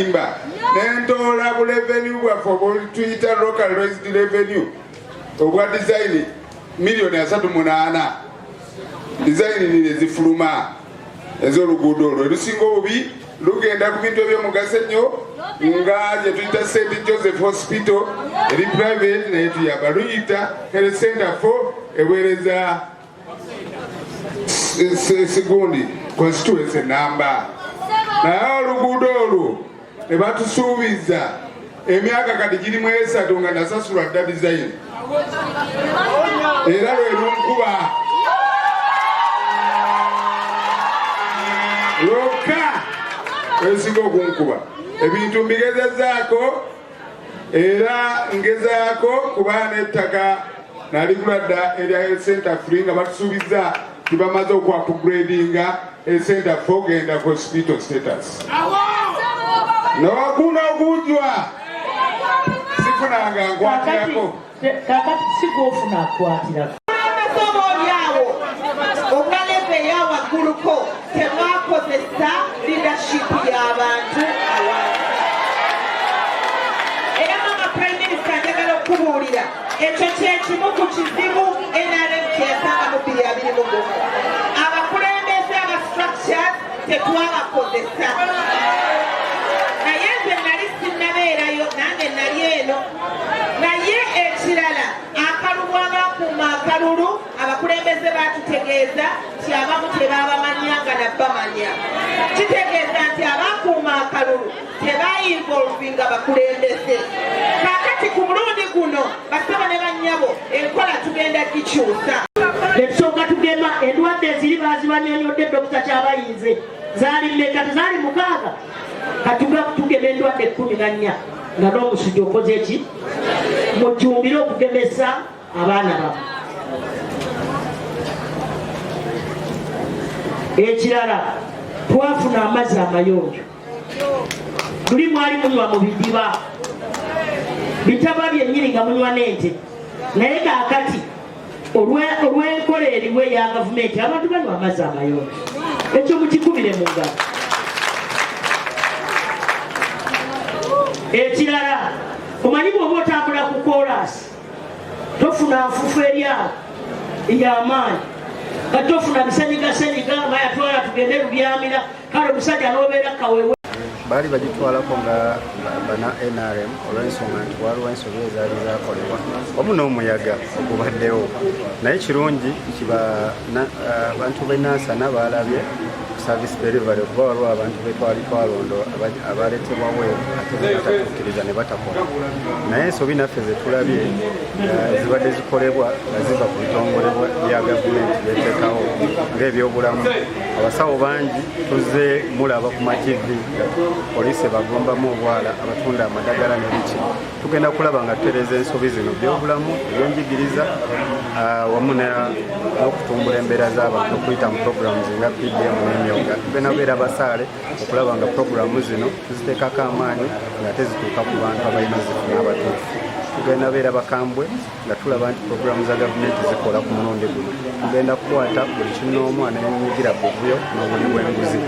kalimba nentola bu revenue bwaffe tuyita localized revenue obwa design milioni 38 design nile zifuluma ez'oluguudo olwo lusinga obubi lugenda ku bintu ebyomugaso ennyo nga gye tuyita St. Joseph Hospital eri private naye tuyamba luyita Health Center for eweereza Segundi constituency namba naye oluguudo olwo ne batusuubiza emyaka kati girimu 3 nga nasasulwa dda design era lwe lunkuba lwokka esinga okunkuba ebintu mbigezezaako era ngezaako kuba n'ettaka naligula dda erya Health Center free nga batusuubiza tibamaze okwa-upgradinga Health Center for genda ku hospital status nowakuna okujwa sifunanga nkwatirako kakati sigofuna akwatirako obalebe yawagguluko temwakozesa leadership y'abantu era mama prime minister njagala okubuulira ekyo kyekimu ku kizibu NRM kyeyasanga mu 2021 abakulembeze aba structures tetwabakozesa naye nze nali sinnabeerayo nange nali eno naye ekirala akalulu abakuuma akalulu abakulembeze batutegeeza nti abamu tebabamanya nga nabbamanya kitegeeza nti abakuuma akalulu tebayinvolvinga bakulembeze kakati ku mulundi guno basaba ne bannyabo enkola tugenda gikyusa ekisooka tugema endwadde eziri bazibanyonyodde Dr. Kyabayinze zaali mmeka tezaali 6 katuga tugema endwadde 14 nga n'omusujja okoze eki mujjumbire okugemesa abaana babo. Ekirala twafuna amazzi amayonjo tuli mwali munywa mu bidiba bitaba byennyini nga munywa n'ente naye kaakati olw'enkola eriwe ya gavumenti abantu banywa amazzi amayonjo ekyo mukikubire mu ngalo. Ekirala omanyi bw'oba otambula ku koolasi tofuna nfufu eryawo ey'amaanyi kati tofuna bisenyigasenyiga bayatwala tugende lubyamira kale omusajja n'obeera kawewe baali bagitwalako nga bana NRM olw'ensonga nti waliwo ensobi ezaali zakolebwa wamu n'omuyaga ogubaddewo naye kirungi kiba abantu b'e Nansana baalabye service delivery okuba waliwo abantu betwali twalondo abaleetebwawo ate batatuukiriza ne batakola naye ensobi naffe zetulabye zibadde zikolebwa nga ziva ku bitongole bya gavumenti beteekawo ng'ebyobulamu. Abasawo bangi tuzze mulaba ku mativi poliisi bagombamu obwala abatunda amadagala n'ebiki tugenda kulaba nga tutereeza ensobi zino byobulamu ebyenjigiriza wamu n'okutumbula embeera z'abantu okuyita mu programs nga PDM n'emyonga tugenda kubeera basaale okulaba nga programs zino tuziteekako amaanyi nga tezituuka ku bantu abalina zifuna abatuufu. Tugenda beera bakambwe nga tulaba nti programu za gavumenti zikola ku mulundi guno tugenda kukwata buli kinoomu aneenyigira buvuyo n'obuli bw'enguzi.